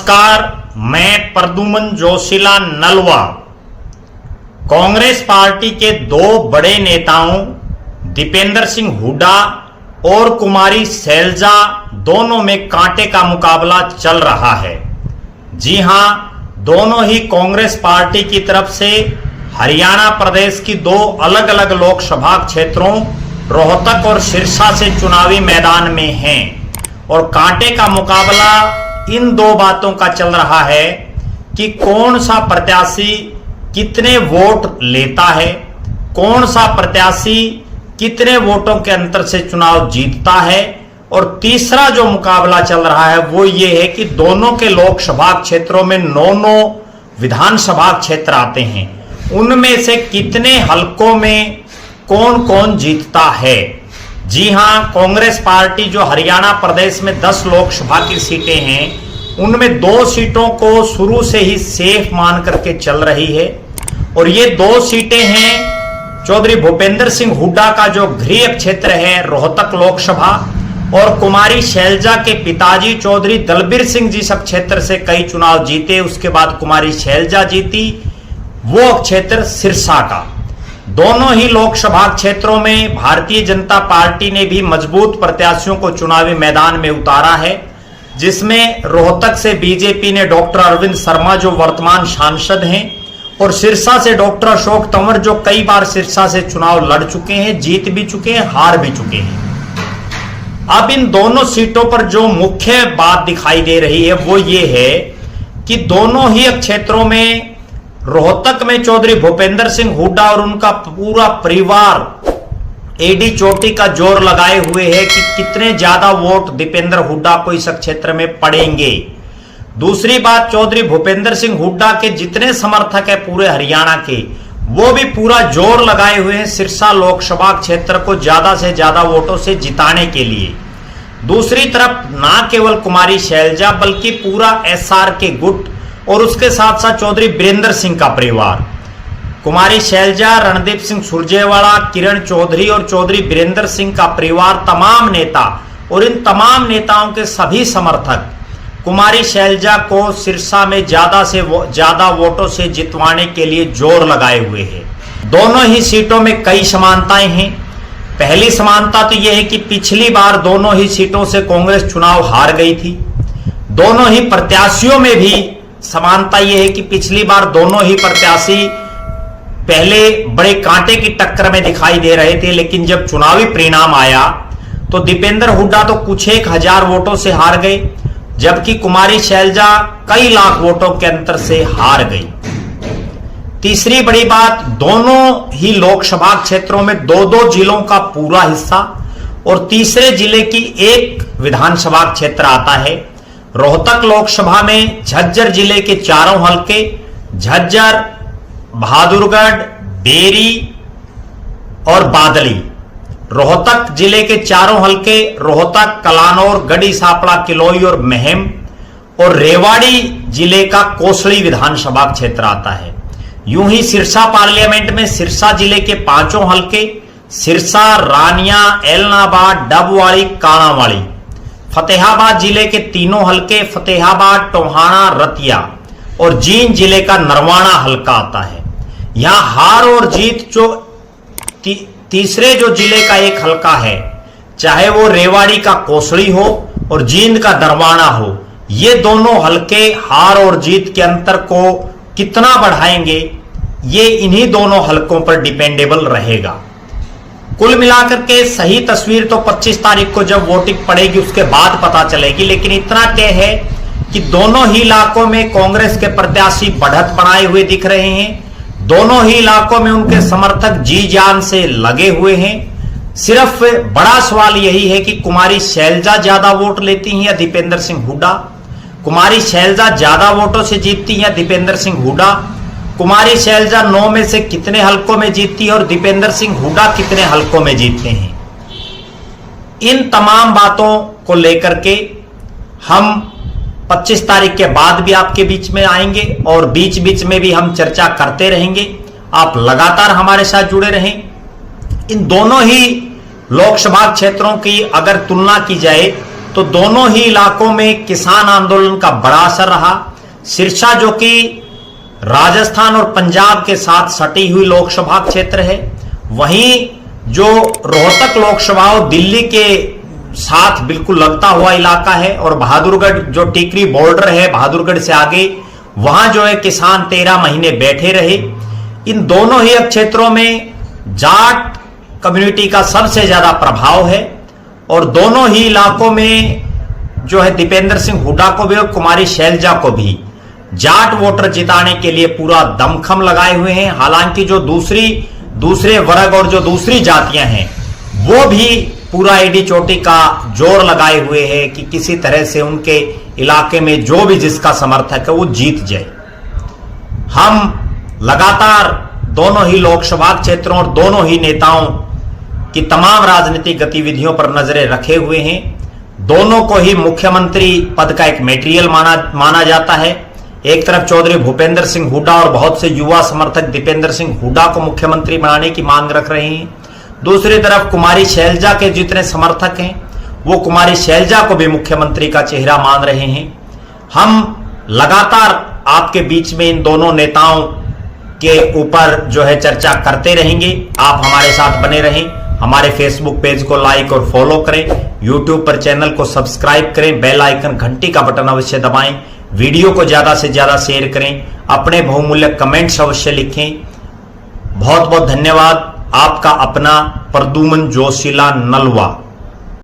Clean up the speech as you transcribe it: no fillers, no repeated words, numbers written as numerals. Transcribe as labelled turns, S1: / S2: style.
S1: नमस्कार, मैं प्रद्युमन जोशीला नलवा कांग्रेस पार्टी के दो बड़े नेताओं दीपेंद्र सिंह हुड्डा और कुमारी शैलजा दोनों में कांटे का मुकाबला चल रहा है। जी हां, दोनों ही कांग्रेस पार्टी की तरफ से हरियाणा प्रदेश की दो अलग अलग लोकसभा क्षेत्रों रोहतक और सिरसा से चुनावी मैदान में हैं और कांटे का मुकाबला इन दो बातों का चल रहा है कि कौन सा प्रत्याशी कितने वोट लेता है, कौन सा प्रत्याशी कितने वोटों के अंतर से चुनाव जीतता है। और तीसरा जो मुकाबला चल रहा है वो ये है कि दोनों के लोकसभा क्षेत्रों में 9 विधानसभा क्षेत्र आते हैं, उनमें से कितने हलकों में कौन कौन जीतता है। जी हां, कांग्रेस पार्टी जो हरियाणा प्रदेश में 10 लोकसभा की सीटें हैं उनमें 2 सीटों को शुरू से ही सेफ मान करके चल रही है और ये 2 सीटें हैं चौधरी भूपेंद्र सिंह हुड्डा का जो गृह क्षेत्र है रोहतक लोकसभा और कुमारी शैलजा के पिताजी चौधरी दलबीर सिंह जिस क्षेत्र से कई चुनाव जीते उसके बाद कुमारी शैलजा जीती वो क्षेत्र सिरसा का। दोनों ही लोकसभा क्षेत्रों में भारतीय जनता पार्टी ने भी मजबूत प्रत्याशियों को चुनावी मैदान में उतारा है, जिसमें रोहतक से बीजेपी ने डॉक्टर अरविंद शर्मा जो वर्तमान सांसद हैं और सिरसा से डॉक्टर अशोक तंवर जो कई बार सिरसा से चुनाव लड़ चुके हैं, जीत भी चुके हैं, हार भी चुके हैं। अब इन दोनों सीटों पर जो मुख्य बात दिखाई दे रही है वो ये है कि दोनों ही क्षेत्रों में रोहतक में चौधरी भूपेंद्र सिंह हुड्डा और उनका पूरा परिवार एडी चोटी का जोर लगाए हुए है कि कितने ज्यादा वोट दीपेंद्र हुड्डा को इस क्षेत्र में पड़ेंगे। दूसरी बात, चौधरी भूपेंद्र सिंह हुड्डा के जितने समर्थक है पूरे हरियाणा के वो भी पूरा जोर लगाए हुए हैं सिरसा लोकसभा क्षेत्र को ज्यादा से ज्यादा वोटों से जिताने के लिए। दूसरी तरफ ना केवल कुमारी शैलजा बल्कि पूरा एसआर के गुट और उसके साथ साथ चौधरी वीरेंद्र सिंह का परिवार, कुमारी शैलजा, रणदीप सिंह सुरजेवाला, किरण चौधरी और चौधरी वीरेंद्र सिंह का परिवार, तमाम नेता और इन तमाम नेताओं के सभी समर्थक कुमारी शैलजा को सिरसा में ज्यादा से ज्यादा वोटों से जितवाने के लिए जोर लगाए हुए हैं। दोनों ही सीटों में कई समानताएं हैं। पहली समानता तो यह है कि पिछली बार दोनों ही सीटों से कांग्रेस चुनाव हार गई थी। दोनों ही प्रत्याशियों में भी समानता यह है कि पिछली बार दोनों ही प्रत्याशी पहले बड़े कांटे की टक्कर में दिखाई दे रहे थे, लेकिन जब चुनावी परिणाम आया तो दीपेंद्र हुड्डा तो कुछ 1000 वोटों से हार गए, जबकि कुमारी शैलजा कई लाख वोटों के अंतर से हार गई। तीसरी बड़ी बात, दोनों ही लोकसभा क्षेत्रों में 2-2 जिलों का पूरा हिस्सा और तीसरे जिले की एक विधानसभा क्षेत्र आता है। रोहतक लोकसभा में झज्जर जिले के चारों हलके, झज्जर, बहादुरगढ़, बेरी और बादली। रोहतक जिले के चारों हलके रोहतक, कलानौर, गढ़ी सापड़ा, किलोई और महम और रेवाड़ी जिले का कोसली विधानसभा क्षेत्र आता है। यूं ही सिरसा पार्लियामेंट में सिरसा जिले के 5 हलके सिरसा, रानिया, एलनाबाद, डबवाड़ी, काणावाड़ी। फतेहाबाद जिले के 3 हलके फतेहाबाद, टोहाना, रतिया और जींद जिले का नरवाना हलका आता है। यहां हार और जीत जो तीसरे जो जिले का एक हलका है, चाहे वो रेवाड़ी का कोसड़ी हो और जींद का नरवाना हो, ये दोनों हलके हार और जीत के अंतर को कितना बढ़ाएंगे ये इन्हीं दोनों हलकों पर डिपेंडेबल रहेगा। कुल मिलाकर के सही तस्वीर तो 25 तारीख को जब वोटिंग पड़ेगी उसके बाद पता चलेगी, लेकिन इतना तय है कि दोनों ही इलाकों में कांग्रेस के प्रत्याशी बढ़त बनाए हुए दिख रहे हैं। दोनों ही इलाकों में उनके समर्थक जी जान से लगे हुए हैं। सिर्फ बड़ा सवाल यही है कि कुमारी शैलजा ज्यादा वोट लेती हैं या दीपेंद्र सिंह हुड्डा, कुमारी शैलजा ज्यादा वोटों से जीतती हैं या दीपेंद्र सिंह हुड्डा, कुमारी शैलजा 9 में से कितने हलकों में जीतती है और दीपेंद्र सिंह हुड्डा कितने हलकों में जीतते हैं। इन तमाम बातों को लेकर के हम 25 तारीख के बाद भी आपके बीच में आएंगे और बीच बीच में भी हम चर्चा करते रहेंगे। आप लगातार हमारे साथ जुड़े रहें। इन दोनों ही लोकसभा क्षेत्रों की अगर तुलना की जाए तो दोनों ही इलाकों में किसान आंदोलन का बड़ा असर रहा। सिरसा जो कि राजस्थान और पंजाब के साथ सटी हुई लोकसभा क्षेत्र है, वहीं जो रोहतक लोकसभा दिल्ली के साथ बिल्कुल लगता हुआ इलाका है, और बहादुरगढ़ जो टिकरी बॉर्डर है बहादुरगढ़ से आगे, वहां जो है किसान 13 महीने बैठे रहे। इन दोनों ही क्षेत्रों में जाट कम्युनिटी का सबसे ज्यादा प्रभाव है, और दोनों ही इलाकों में जो है दीपेंद्र सिंह हुड्डा को भी और कुमारी शैलजा को भी जाट वोटर जिताने के लिए पूरा दमखम लगाए हुए हैं। हालांकि जो दूसरे वर्ग और जो दूसरी जातियां हैं वो भी पूरा एडी चोटी का जोर लगाए हुए हैं कि किसी तरह से उनके इलाके में जो भी जिसका समर्थक है वो जीत जाए। हम लगातार दोनों ही लोकसभा क्षेत्रों और दोनों ही नेताओं की तमाम राजनीतिक गतिविधियों पर नजरें रखे हुए हैं। दोनों को ही मुख्यमंत्री पद का एक मटेरियल माना जाता है। एक तरफ चौधरी भूपेंद्र सिंह हुड्डा और बहुत से युवा समर्थक दीपेंद्र सिंह हुड्डा को मुख्यमंत्री बनाने की मांग रख रहे हैं। दूसरी तरफ कुमारी शैलजा के जितने समर्थक हैं वो कुमारी शैलजा को भी मुख्यमंत्री का चेहरा मान रहे हैं। हम लगातार आपके बीच में इन दोनों नेताओं के ऊपर जो है चर्चा करते रहेंगे। आप हमारे साथ बने रहें। हमारे फेसबुक पेज को लाइक और फॉलो करें, यूट्यूब पर चैनल को सब्सक्राइब करें, बेल आइकन घंटी का बटन अवश्य दबाएं, वीडियो को ज्यादा से ज्यादा शेयर करें, अपने बहुमूल्य कमेंट्स अवश्य लिखें। बहुत बहुत धन्यवाद। आपका अपना प्रद्युमन जोशीला नलवा।